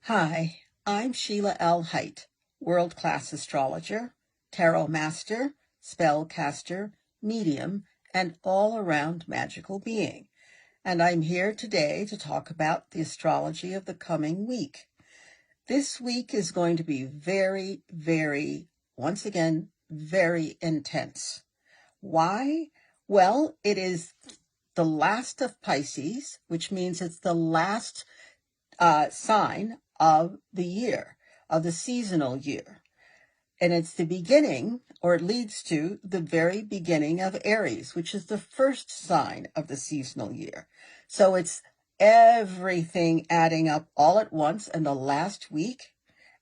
Hi, I'm Sheilaa Hite, world-class astrologer, tarot master, spellcaster, medium, and all-around magical being. And I'm here today to talk about the astrology of the coming week. This week is going to be very, once again, very intense. Why? Well, it is the last of Pisces, which means it's the last sign of the year, of the seasonal year. And it's the beginning, or it leads to the very beginning of Aries, which is the first sign of the seasonal year. So it's everything adding up all at once in the last week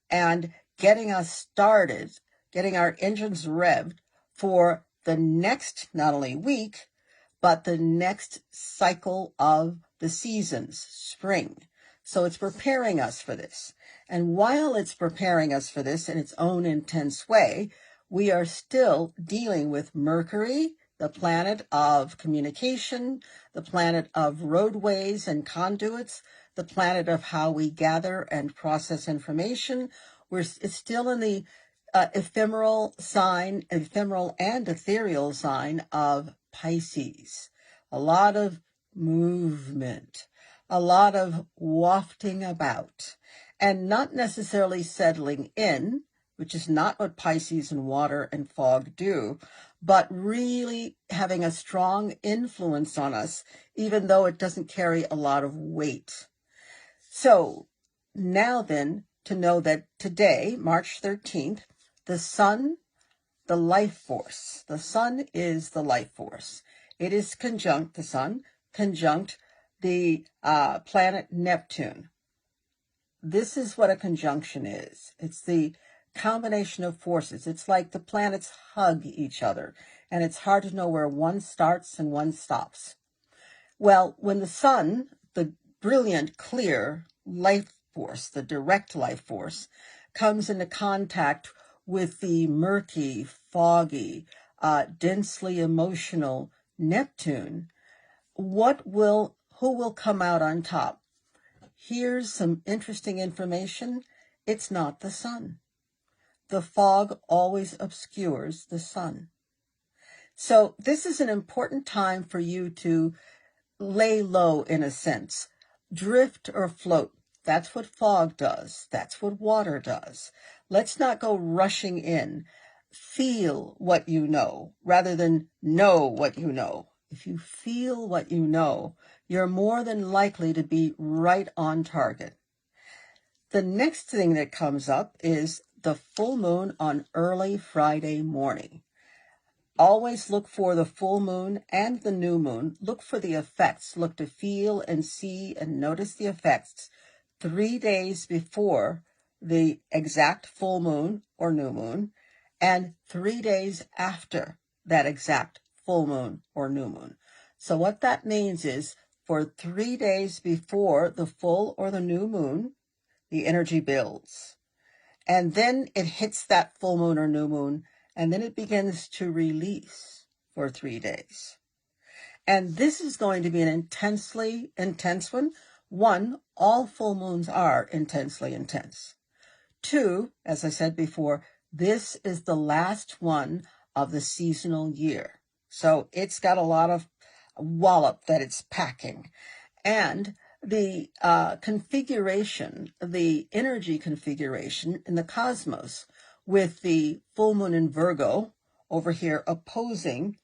and getting us started, getting our engines revved for the next, not only week, but the next cycle of the seasons, spring. So it's preparing us for this. And while it's preparing us for this in its own intense way, we are still dealing with Mercury, the planet of communication, the planet of roadways and conduits, the planet of how we gather and process information. It's still in the ephemeral and ethereal sign of Pisces. A lot of movement, a lot of wafting about, and not necessarily settling in, which is not what Pisces and water and fog do, but really having a strong influence on us, even though it doesn't carry a lot of weight. So now then, to know that today, March 13th, the sun, the life force, the sun is the life force. It is conjunct the sun, conjunct the planet Neptune. This is what a conjunction is. It's the combination of forces. It's like the planets hug each other, and it's hard to know where one starts and one stops. Well, when the sun, the brilliant, clear life force, the direct life force, comes into contact with the murky, foggy, densely emotional Neptune, who will come out on top? Here's some interesting information. It's not the sun. The fog always obscures the sun. So this is an important time for you to lay low, in a sense, drift or float. That's what fog does. That's what water does. Let's not go rushing in. Feel what you know rather than know what you know. If you feel what you know, you're more than likely to be right on target. The next thing that comes up is the full moon on early Friday morning. Always look for the full moon and the new moon. Look for the effects. Look to feel and see and notice the effects 3 days before the exact full moon or new moon, and 3 days after that exact full moon or new moon. So what that means is for 3 days before the full or the new moon, the energy builds. And then it hits that full moon or new moon, and then it begins to release for 3 days. And this is going to be an intensely intense one. One, all full moons are intensely intense. Two, as I said before, this is the last one of the seasonal year. So it's got a lot of wallop that it's packing. And the configuration, the energy configuration in the cosmos with the full moon in Virgo over here opposing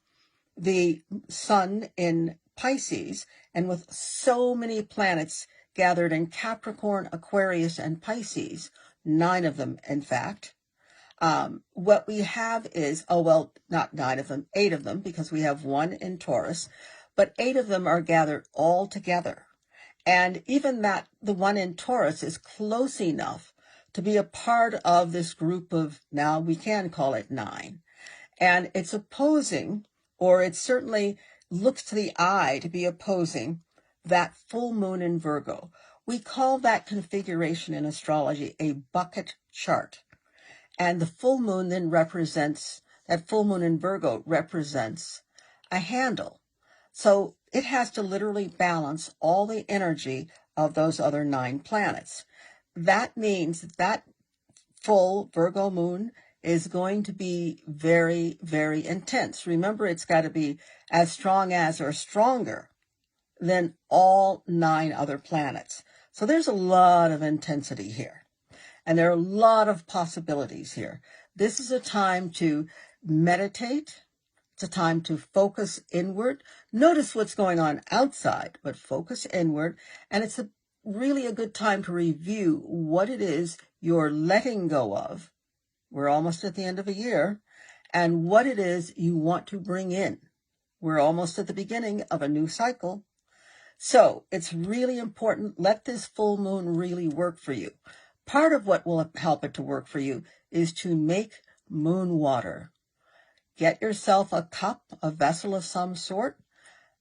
the sun in Pisces, and with so many planets gathered in Capricorn, Aquarius, and Pisces, 9 of them, in fact, what we have is, not 9 of them, 8 of them, because we have 1 in Taurus, but 8 of them are gathered all together. And even that, the 1 in Taurus is close enough to be a part of this group of, now we can call it 9. And it's opposing, or it certainly looks to the eye to be opposing, that full moon in Virgo. We call that configuration in astrology a bucket chart. And the full moon then represents, that full moon in Virgo represents a handle. So it has to literally balance all the energy of those other 9 planets. that means that full Virgo moon is going to be very, very intense. Remember, it's got to be as strong as or stronger than all 9 other planets. So there's a lot of intensity here. And there are a lot of possibilities here. This is a time to meditate. It's a time to focus inward. Notice what's going on outside, but focus inward. And it's really a good time to review what it is you're letting go of. We're almost at the end of a year. And what it is you want to bring in. We're almost at the beginning of a new cycle. So it's really important. Let this full moon really work for you. Part of what will help it to work for you is to make moon water. Get yourself a cup, a vessel of some sort,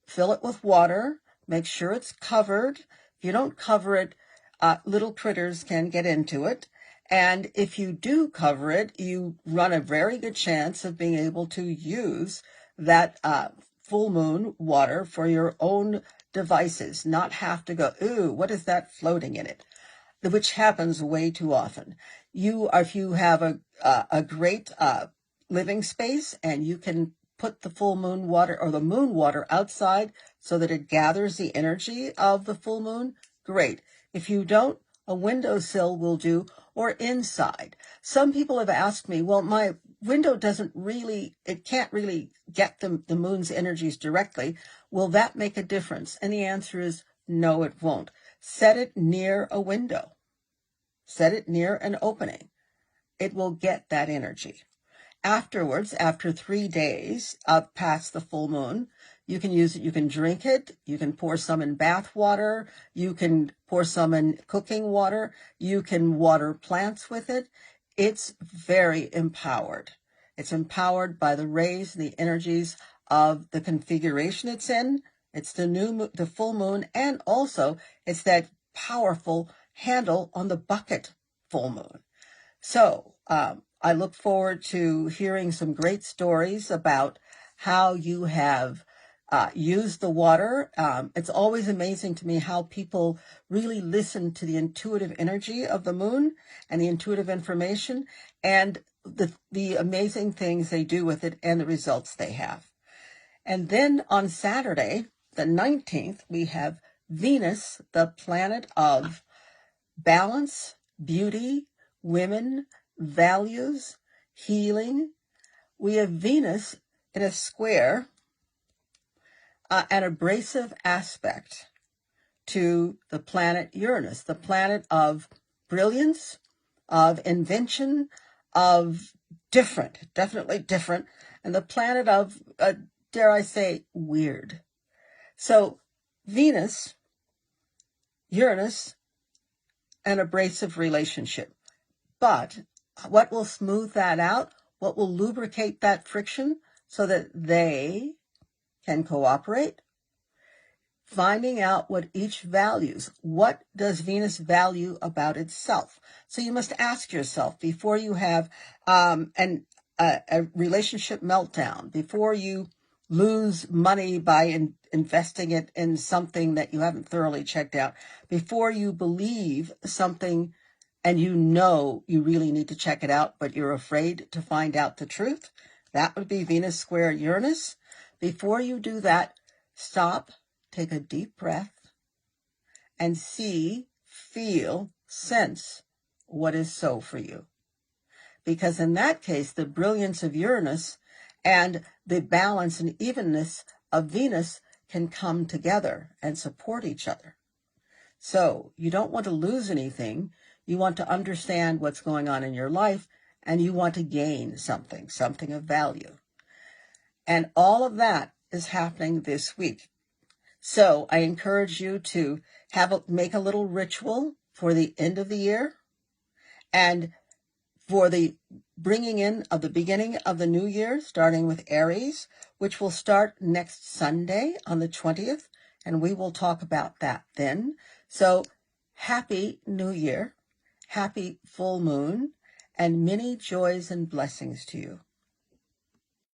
fill it with water, make sure it's covered. If you don't cover it, little critters can get into it. And if you do cover it, you run a very good chance of being able to use that full moon water for your own devices, not have to go, ooh, what is that floating in it? Which happens way too often. If you have a great living space and you can put the full moon water or the moon water outside so that it gathers the energy of the full moon, great. If you don't, a windowsill will do, or inside. Some people have asked me, well, my window it can't really get the moon's energies directly. Will that make a difference? And the answer is no, it won't. Set it near a window. Set it near an opening. It will get that energy. Afterwards, after 3 days past the full moon, you can use it. You can drink it. You can pour some in bath water. You can pour some in cooking water. You can water plants with it. It's very empowered. It's empowered by the rays and the energies of the configuration it's in. It's the full moon, and also it's that powerful handle on the bucket full moon. So I look forward to hearing some great stories about how you have used the water. It's always amazing to me how people really listen to the intuitive energy of the moon and the intuitive information and the amazing things they do with it and the results they have. And then on Saturday, the 19th, we have Venus, the planet of balance, beauty, women, values, healing. We have Venus in a square, an abrasive aspect to the planet Uranus, the planet of brilliance, of invention, of different, definitely different, and the planet of, dare I say, weird. So Venus, Uranus, an abrasive relationship. But what will smooth that out? What will lubricate that friction so that they can cooperate? Finding out what each values. What does Venus value about itself? So you must ask yourself before you have a relationship meltdown, before you lose money by investing it in something that you haven't thoroughly checked out, before you believe something and you know you really need to check it out, but you're afraid to find out the truth. That would be Venus square Uranus. Before you do that, stop, take a deep breath, and see, feel, sense what is so for you. Because in that case, the brilliance of Uranus and the balance and evenness of Venus can come together and support each other. So you don't want to lose anything. You want to understand what's going on in your life, and you want to gain something of value. And all of that is happening this week. So I encourage you to make a little ritual for the end of the year and for the bringing in of the beginning of the new year, starting with Aries, which will start next Sunday on the 20th, and we will talk about that then. So happy New Year, happy full moon, and many joys and blessings to you.